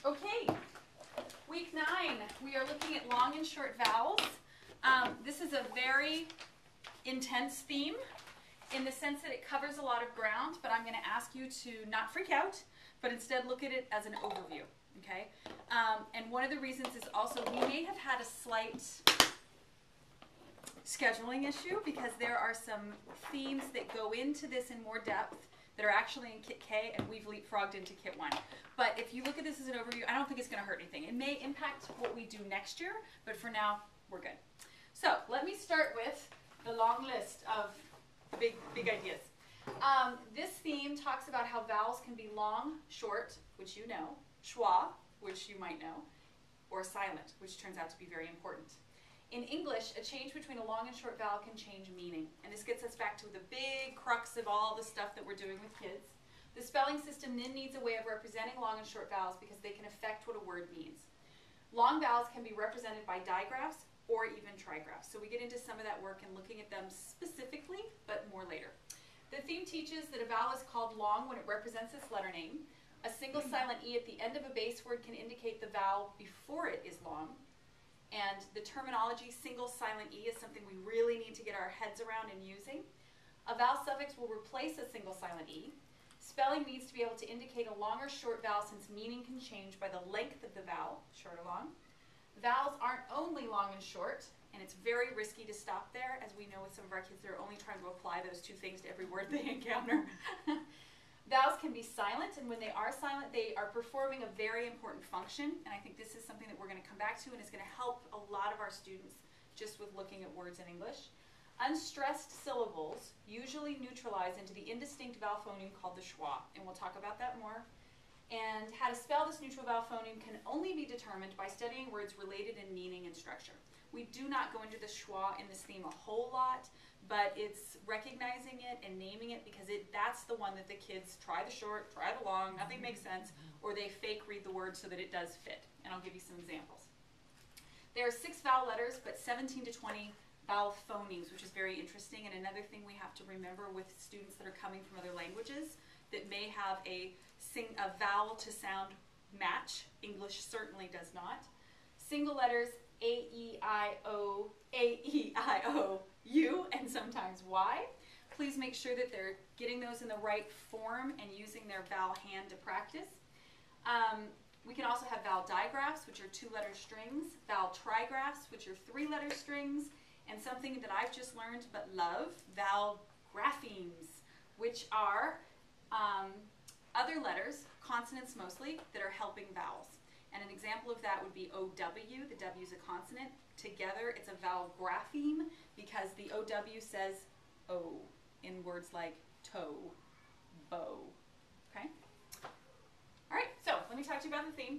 Okay, week 9, we are looking at long and short vowels. This is a very intense theme in the sense that it covers a lot of ground, but I'm going to ask you to not freak out, but instead look at it as an overview, okay? And one of the reasons is also we may have had a slight scheduling issue because there are some themes that go into this in more depth that are actually in Kit K, and we've leapfrogged into Kit 1. But if you look at this as an overview, I don't think it's going to hurt anything. It may impact what we do next year, but for now, we're good. So let me start with the long list of big ideas. This theme talks about how vowels can be long, short, which you know, schwa, which you might know, or silent, which turns out to be very important. In English, a change between a long and short vowel can change meaning. And this gets us back to the big crux of all the stuff that we're doing with kids. The spelling system then needs a way of representing long and short vowels because they can affect what a word means. Long vowels can be represented by digraphs or even trigraphs. So we get into some of that work and looking at them specifically, but more later. The theme teaches that a vowel is called long when it represents its letter name. A single silent E at the end of a base word can indicate the vowel before it is long. And the terminology single silent E is something we really need to get our heads around in using. A vowel suffix will replace a single silent E. Spelling needs to be able to indicate a long or short vowel since meaning can change by the length of the vowel, short or long. Vowels aren't only long and short, and it's very risky to stop there. As we know with some of our kids, they're only trying to apply those two things to every word they encounter. Vowels can be silent, and when they are silent, they are performing a very important function, and I think this is something that we're going to come back to and is going to help a lot of our students just with looking at words in English. Unstressed syllables usually neutralize into the indistinct vowel phoneme called the schwa, and we'll talk about that more. And how to spell this neutral vowel phoneme can only be determined by studying words related in meaning and structure. We do not go into the schwa in this theme a whole lot, but it's recognizing it and naming it because that's the one that the kids try the short, try the long, nothing makes sense, or they fake read the word so that it does fit. And I'll give you some examples. There are 6 vowel letters, but 17 to 20 vowel phonemes, which is very interesting. And another thing we have to remember with students that are coming from other languages that may have a vowel to sound match. English certainly does not. Single letters A, E, I, O, U, and sometimes Y. Please make sure that they're getting those in the right form and using their vowel hand to practice. We can also have vowel digraphs, which are 2-letter strings, vowel trigraphs, which are 3-letter strings, and something that I've just learned but love, vowel graphemes, which are other letters, consonants mostly, that are helping vowels. And an example of that would be OW. The W is a consonant. Together, it's a vowel grapheme because the OW says O in words like toe, bow. Okay? All right, so let me talk to you about the theme.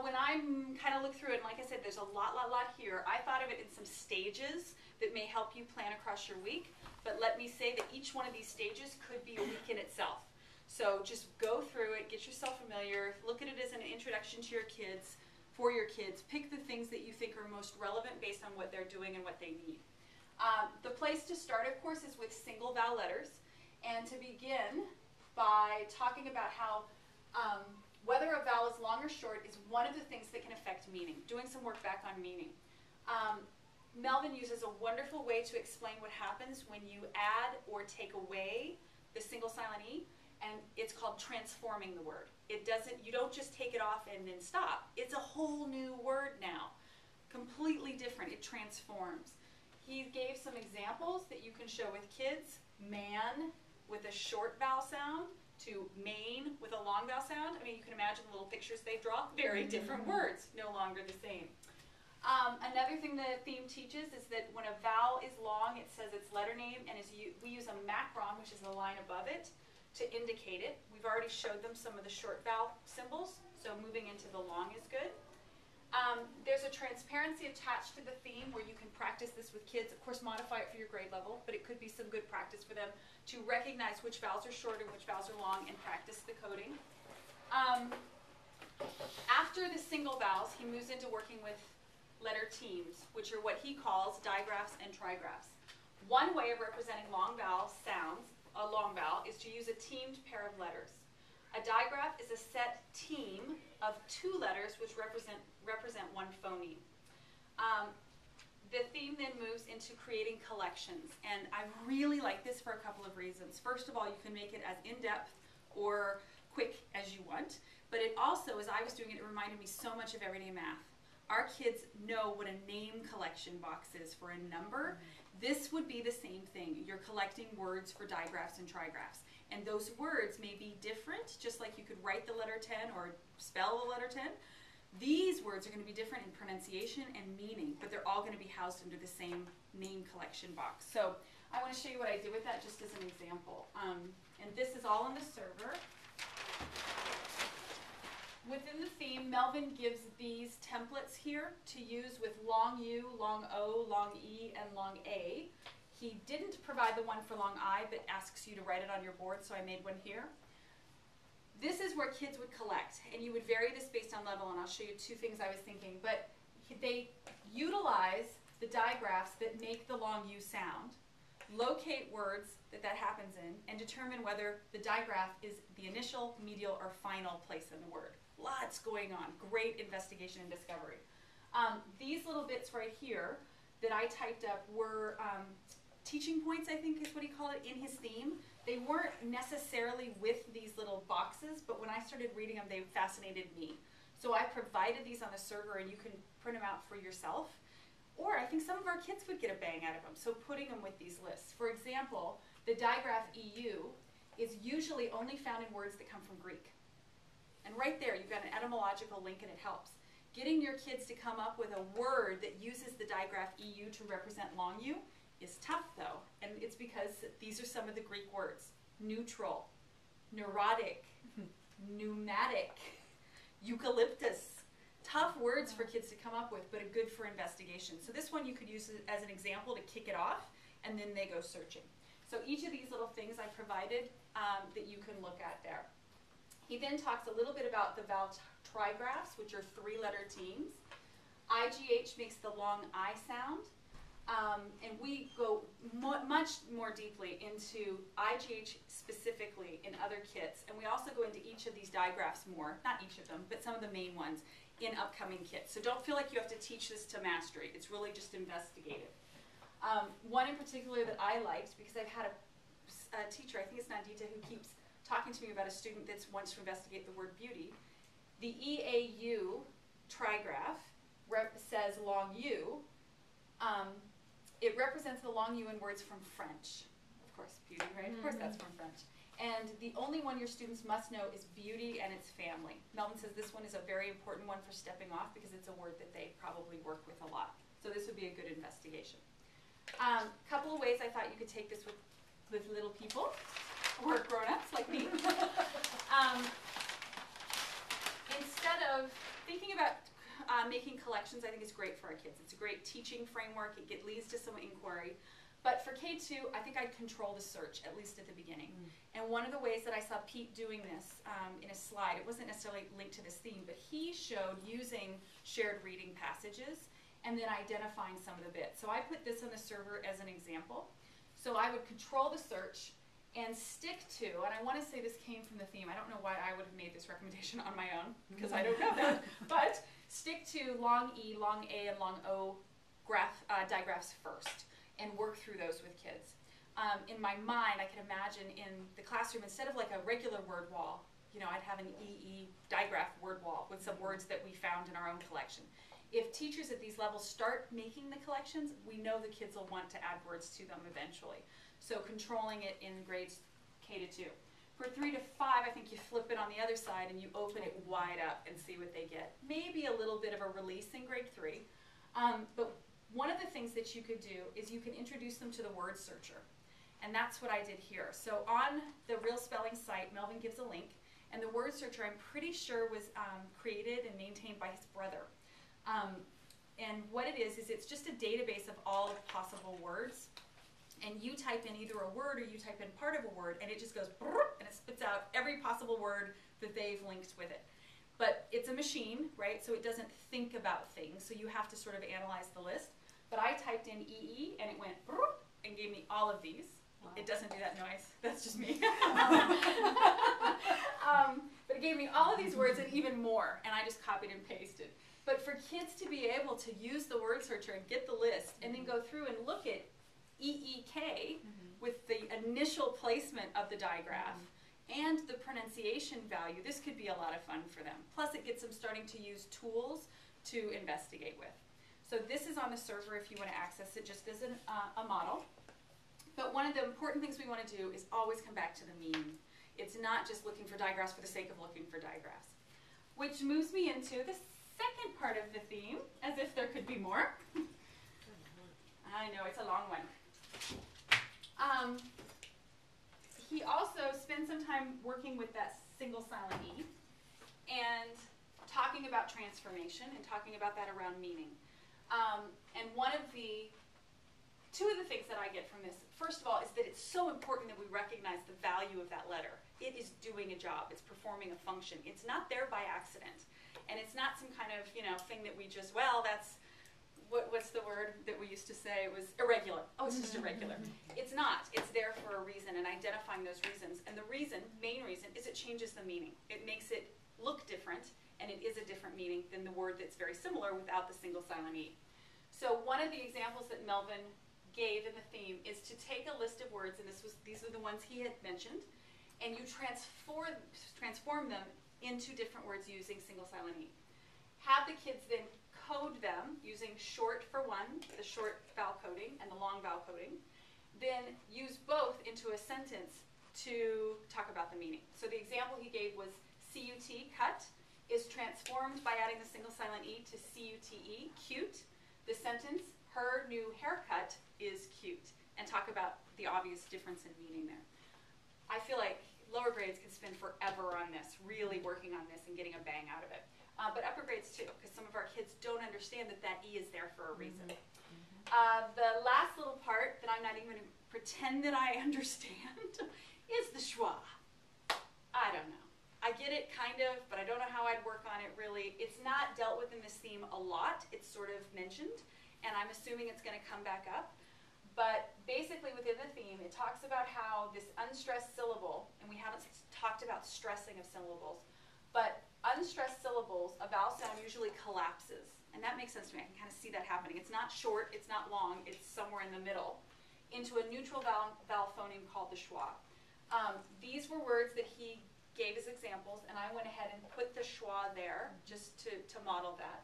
When I kind of look through it, and like I said, there's a lot here, I thought of it in some stages that may help you plan across your week. But let me say that each one of these stages could be a week in itself. So just go through it, get yourself familiar, look at it as an introduction to your kids, for your kids. Pick the things that you think are most relevant based on what they're doing and what they need. The place to start, of course, is with single vowel letters. And to begin by talking about how whether a vowel is long or short is one of the things that can affect meaning, doing some work back on meaning. Melvin uses a wonderful way to explain what happens when you add or take away the single silent E. And it's called transforming the word. You don't just take it off and then stop. It's a whole new word now. Completely different. It transforms. He gave some examples that you can show with kids. Man with a short vowel sound to main with a long vowel sound. I mean, you can imagine the little pictures they draw. Very different words, no longer the same. Another thing the theme teaches is that when a vowel is long, it says its letter name, and we use a macron, which is the line above it, to indicate it. We've already showed them some of the short vowel symbols, so moving into the long is good. There's a transparency attached to the theme where you can practice this with kids. Of course, modify it for your grade level, but it could be some good practice for them to recognize which vowels are short and which vowels are long and practice the coding. After the single vowels, he moves into working with letter teams, which are what he calls digraphs and trigraphs. One way of representing long vowel sounds, a long vowel, is to use a teamed pair of letters. A digraph is a set team of 2 letters which represent one phoneme. The theme then moves into creating collections, and I really like this for a couple of reasons. First of all, you can make it as in-depth or quick as you want, but it also, as I was doing it, it reminded me so much of everyday math. Our kids know what a name collection box is for a number. This would be the same thing. You're collecting words for digraphs and trigraphs, and those words may be different, just like you could write the letter 10 or spell the letter 10. These words are going to be different in pronunciation and meaning, but they're all going to be housed under the same name collection box. So I want to show you what I did with that just as an example. And this is all on the server. Within the theme, Melvin gives these templates here to use with long U, long O, long E, and long A. He didn't provide the one for long I, but asks you to write it on your board, so I made one here. This is where kids would collect, and you would vary this based on level, and I'll show you 2 things I was thinking. But they utilize the digraphs that make the long U sound, locate words that happens in, and determine whether the digraph is the initial, medial, or final place in the word. Lots going on. Great investigation and discovery. These little bits right here that I typed up were teaching points, I think is what he called it, in his theme. They weren't necessarily with these little boxes, but when I started reading them, they fascinated me. So I provided these on the server, and you can print them out for yourself. Or I think some of our kids would get a bang out of them, so putting them with these lists. For example, the digraph EU is usually only found in words that come from Greek. And right there, you've got an etymological link, and it helps. Getting your kids to come up with a word that uses the digraph EU to represent long U is tough, though, and it's because these are some of the Greek words. Neutral, neurotic, pneumatic, eucalyptus. Tough words for kids to come up with, but good for investigation. So this one you could use as an example to kick it off, and then they go searching. So each of these little things I provided that you can look at there. He then talks a little bit about the vowel trigraphs, which are 3-letter teams. IGH makes the long I sound. And we go much more deeply into IGH specifically in other kits, and we also go into each of these digraphs more, not each of them, but some of the main ones in upcoming kits. So don't feel like you have to teach this to mastery. It's really just investigative. One in particular that I liked, because I've had a teacher, I think it's Nandita, who keeps talking to me about a student that wants to investigate the word beauty. The EAU trigraph says long U. It represents the long U in words from French. Of course, beauty, right? Of course that's from French. And the only one your students must know is beauty and its family. Melvin says this one is a very important one for stepping off because it's a word that they probably work with a lot. So this would be a good investigation. Couple of ways I thought you could take this with little people or grown-ups like me. Instead of thinking about making collections, I think is great for our kids. It's a great teaching framework. It leads to some inquiry. But for K2, I think I'd control the search, at least at the beginning. And one of the ways that I saw Pete doing this in a slide, it wasn't necessarily linked to this theme, but he showed using shared reading passages and then identifying some of the bits. So I put this on the server as an example. So I would control the search and stick to, and I want to say this came from the theme. I don't know why I would have made this recommendation on my own, because I don't know that, but stick to long E, long A, and long O digraphs first, and work through those with kids. In my mind, I can imagine in the classroom, instead of like a regular word wall, you know, I'd have an EE digraph word wall with some words that we found in our own collection. If teachers at these levels start making the collections, we know the kids will want to add words to them eventually. So controlling it in grades K to 2. For 3 to 5, I think you flip it on the other side and you open it wide up and see what they get. Maybe a little bit of a release in grade 3. But one of the things that you could do is you can introduce them to the word searcher. And that's what I did here. So on the Real Spelling site, Melvin gives a link. And the word searcher, I'm pretty sure, was created and maintained by his brother. And what it is it's just a database of all possible words. And you type in either a word or you type in part of a word, and it just goes and it spits out every possible word that they've linked with it. But it's a machine, right? So it doesn't think about things. So you have to sort of analyze the list. But I typed in EE, and it went and gave me all of these. Wow. It doesn't do that noise. That's just me. But it gave me all of these words and even more, and I just copied and pasted. But for kids to be able to use the word searcher and get the list and then go through and look at EEK with the initial placement of the digraph and the pronunciation value, this could be a lot of fun for them. Plus it gets them starting to use tools to investigate with. So this is on the server if you want to access it just as a model. But one of the important things we want to do is always come back to the meaning. It's not just looking for digraphs for the sake of looking for digraphs. Which moves me into the second part of the theme, as if there could be more. I know, it's a long one. He also spends some time working with that single silent E and talking about transformation and talking about that around meaning. And two of the things that I get from this, first of all, is that it's so important that we recognize the value of that letter. It is doing a job. It's performing a function. It's not there by accident. And it's not some kind of, thing that we just, well, that's, what's the word that we used to say? It was irregular. Oh, it's just irregular. It's not. It's there for a reason, and identifying those reasons. And the main reason, is it changes the meaning. It makes it look different, and it is a different meaning than the word that's very similar without the single silent E. So one of the examples that Melvin gave in the theme is to take a list of words, and these are the ones he had mentioned, and you transform them into different words using single silent E. Have the kids then code them using short for one, the short vowel coding, and the long vowel coding. Then use both into a sentence to talk about the meaning. So the example he gave was C-U-T, cut, is transformed by adding the single silent E to C-U-T-E, cute. The sentence, her new haircut is cute, and talk about the obvious difference in meaning there. I feel like lower grades can spend forever on this, really working on this and getting a bang out of it. But upper grades too, because some of our kids don't understand that that E is there for a reason. The last little part that I'm not even going to pretend that I understand is the schwa. I don't know. I get it kind of, but I don't know how I'd work on it really. It's not dealt with in this theme a lot. It's sort of mentioned, and I'm assuming it's going to come back up. But basically within the theme, it talks about how this unstressed syllable, and we haven't talked about stressing of syllables, but unstressed syllables, a vowel sound usually collapses. And that makes sense to me. I can kind of see that happening. It's not short, it's not long, it's somewhere in the middle, into a neutral vowel phoneme called the schwa. These were words that he gave as examples, and I went ahead and put the schwa there just to model that.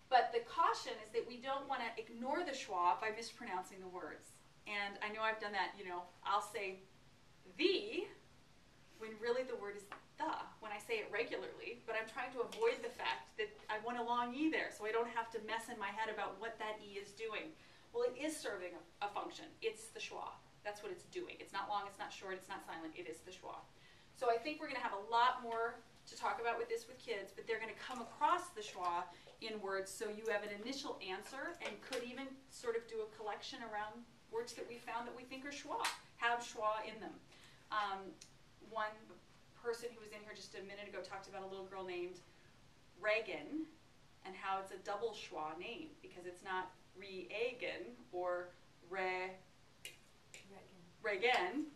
But the caution is that we don't want to ignore the schwa by mispronouncing the words. And I know I've done that, I'll say the, when really the word is the, when I say it regularly, but I'm trying to avoid the fact that I want a long E there, so I don't have to mess in my head about what that E is doing. Well, it is serving a function. It's the schwa. That's what it's doing. It's not long, it's not short, it's not silent, it is the schwa. So I think we're going to have a lot more to talk about with this with kids, but they're going to come across the schwa in words, so you have an initial answer and could even sort of do a collection around words that we found that we think are schwa, have schwa in them. One person who was in here just a minute ago talked about a little girl named Reagan and how it's a double schwa name because it's not Reagan or Reagan,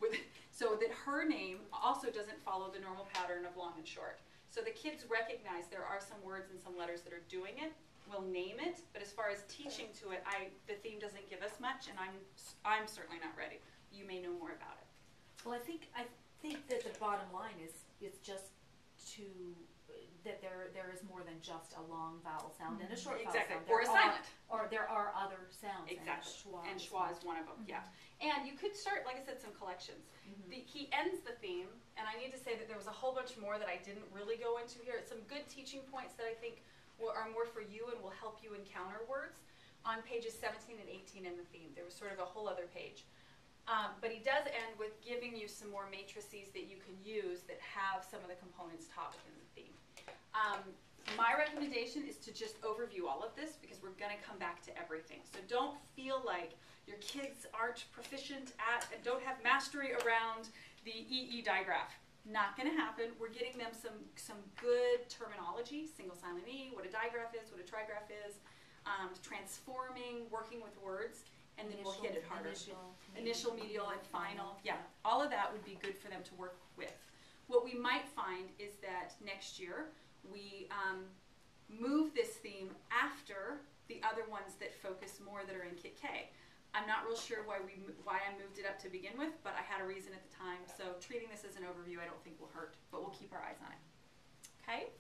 so that her name also doesn't follow the normal pattern of long and short. So the kids recognize there are some words and some letters that are doing it. We'll name it, but as far as teaching to it, the theme doesn't give us much, and I'm certainly not ready. You may know more about it. Well, I think that the bottom line is just that there is more than just a long vowel sound and a short vowel sound. Or a silent. Or there are other sounds. Exactly. And schwa is one of them. Yeah. And you could start, like I said, some collections. He ends the theme, and I need to say that there was a whole bunch more that I didn't really go into here. It's some good teaching points that I think are more for you and will help you encounter words on pages 17 and 18 in the theme. There was sort of a whole other page. But he does end with giving you some more matrices that you can use that have some of the components taught within the theme. My recommendation is to just overview all of this because we're going to come back to everything. So don't feel like your kids aren't proficient at and don't have mastery around the EE digraph. Not going to happen. We're getting them some good terminology, single silent E, what a digraph is, what a trigraph is, transforming, working with words, and then we'll hit it harder. Initial, medial, and final. Yeah, Yeah. all of that would be good for them to work with. What we might find is that next year we move this theme after the other ones that focus more that are in Kit K. I'm not real sure why I moved it up to begin with, but I had a reason at the time. So treating this as an overview I don't think will hurt, but we'll keep our eyes on it. Okay?